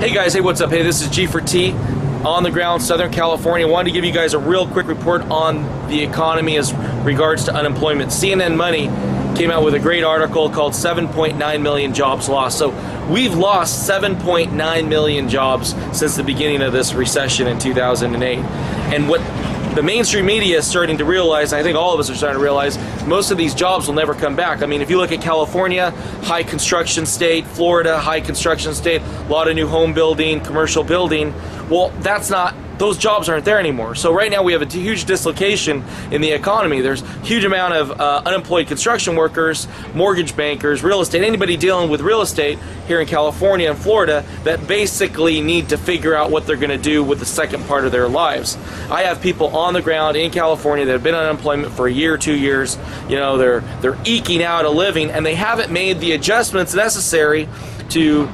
Hey guys, hey, what's up? Hey, this is G for T, on the ground, Southern California. Wanted to give you guys a real quick report on the economy as regards to unemployment. CNN Money came out with a great article called 7.9 million jobs lost. So we've lost 7.9 million jobs since the beginning of this recession in 2008. And what the mainstream media is starting to realize, I think all of us are starting to realize, most of these jobs will never come back. I mean, if you look at California, high construction state, Florida, high construction state, a lot of new home building, commercial building, well, those jobs aren't there anymore. So right now we have a huge dislocation in the economy. There's a huge amount of unemployed construction workers, mortgage bankers, real estate, anybody dealing with real estate here in California and Florida that basically need to figure out what they're going to do with the second part of their lives. I have people on the ground in California that have been on unemployment for a year, 2 years. You know, they're eking out a living and they haven't made the adjustments necessary to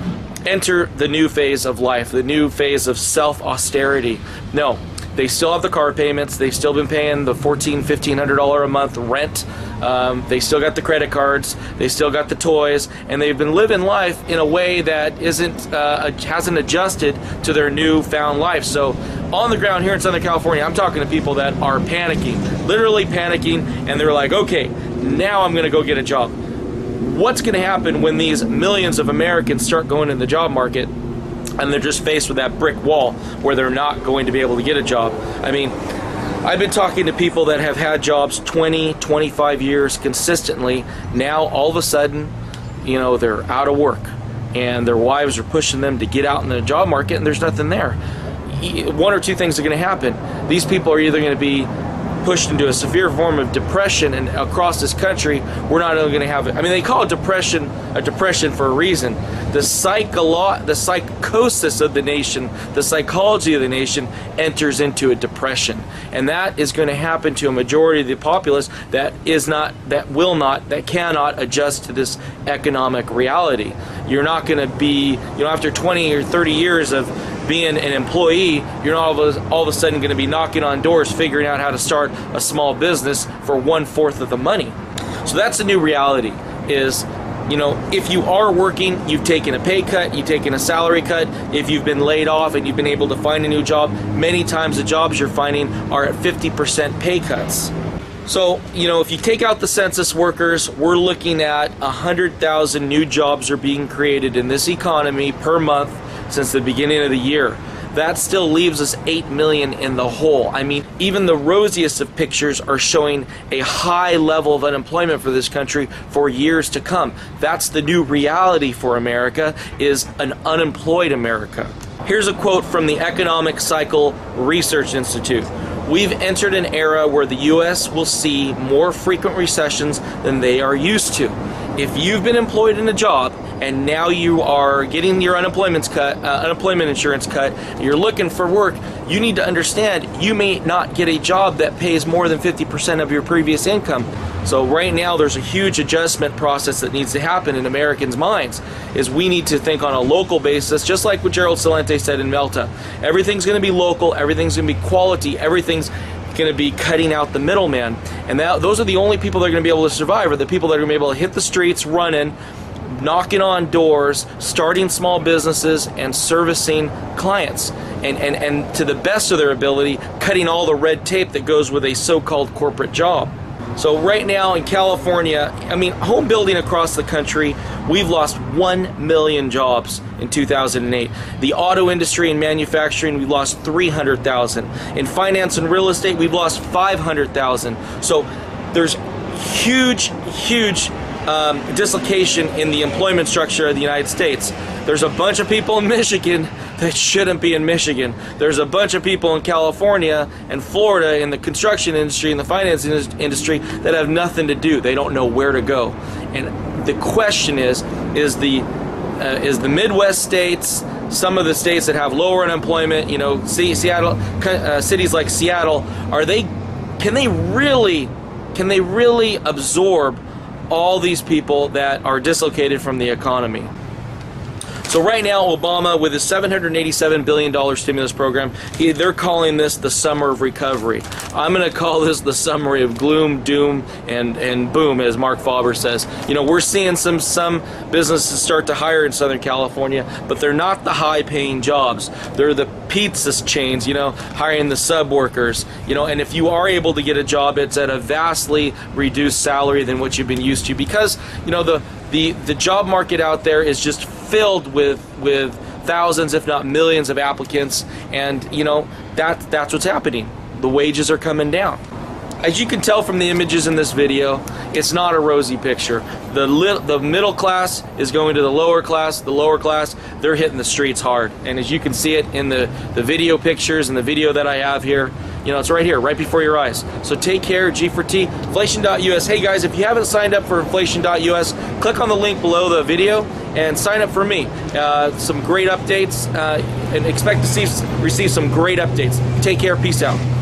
enter the new phase of life, the new phase of self-austerity. No, they still have the car payments, they've still been paying the $1,400, $1,500 a month rent, they still got the credit cards, they still got the toys, and they've been living life in a way that hasn't adjusted to their newfound life. So on the ground here in Southern California, I'm talking to people that are panicking, literally panicking, and they're like, okay, now I'm gonna go get a job. What's going to happen when these millions of Americans start going in the job market and they're just faced with that brick wall where they're not going to be able to get a job? I mean, I've been talking to people that have had jobs 20, 25 years consistently. Now, all of a sudden, you know, they're out of work and their wives are pushing them to get out in the job market and there's nothing there. One or two things are going to happen. These people are either going to be pushed into a severe form of depression, and across this country we're not only going to have it, I mean, they call it depression a depression for a reason. The psychosis of the nation, the psychology of the nation enters into a depression, and that is going to happen to a majority of the populace that cannot adjust to this economic reality. You're not going to be, you know, after 20 or 30 years of being an employee, you're not all of a sudden going to be knocking on doors figuring out how to start a small business for 1/4 of the money. So that's the new reality is, you know, if you are working, you've taken a pay cut, you've taken a salary cut. If you've been laid off and you've been able to find a new job, many times the jobs you're finding are at 50% pay cuts. So, you know, if you take out the census workers, we're looking at 100,000 new jobs are being created in this economy per month since the beginning of the year. That still leaves us 8 million in the hole. I mean, even the rosiest of pictures are showing a high level of unemployment for this country for years to come. That's the new reality for America, is an unemployed America. Here's a quote from the Economic Cycle Research Institute. We've entered an era where the U.S. will see more frequent recessions than they are used to. If you've been employed in a job and now you are getting your unemployment insurance cut, and you're looking for work, you need to understand you may not get a job that pays more than 50% of your previous income. So right now there's a huge adjustment process that needs to happen in Americans' minds, is we need to think on a local basis, just like what Gerald Celente said in Melta. Everything's going to be local, everything's going to be quality, everything's going to be cutting out the middleman. And those are the only people that are going to be able to survive, are the people that are going to be able to hit the streets running, knocking on doors, starting small businesses, and servicing clients. And to the best of their ability, cutting all the red tape that goes with a so-called corporate job. So right now in California, I mean, home building across the country, we've lost 1 million jobs in 2008. The auto industry and manufacturing, we've lost 300,000. In finance and real estate, we've lost 500,000. So there's huge dislocation in the employment structure of the United States. There's a bunch of people in Michigan that shouldn't be in Michigan. There's a bunch of people in California and Florida in the construction industry and the finance industry that have nothing to do. They don't know where to go. And the question is the Midwest states, some of the states that have lower unemployment, you know, Seattle, cities like Seattle, can they really absorb all these people that are dislocated from the economy? So right now, Obama, with his $787 billion stimulus program, they're calling this the summer of recovery. I'm going to call this the summer of gloom, doom, and boom, as Mark Faber says. You know, we're seeing some businesses start to hire in Southern California, but they're not the high-paying jobs. They're the pizza chains, you know, hiring the sub workers, you know, and if you are able to get a job, it's at a vastly reduced salary than what you've been used to, because, you know, the job market out there is just filled with thousands, if not millions, of applicants, and you know that's what's happening. The wages are coming down. As you can tell from the images in this video, it's not a rosy picture. The middle class is going to the lower class. The lower class, they're hitting the streets hard. And as you can see it in the video pictures and the video that I have here, you know, it's right here, right before your eyes. So take care, G for T, inflation.us. Hey guys, if you haven't signed up for inflation.us, click on the link below the video and sign up for me. Some great updates, and expect to receive some great updates. Take care, peace out.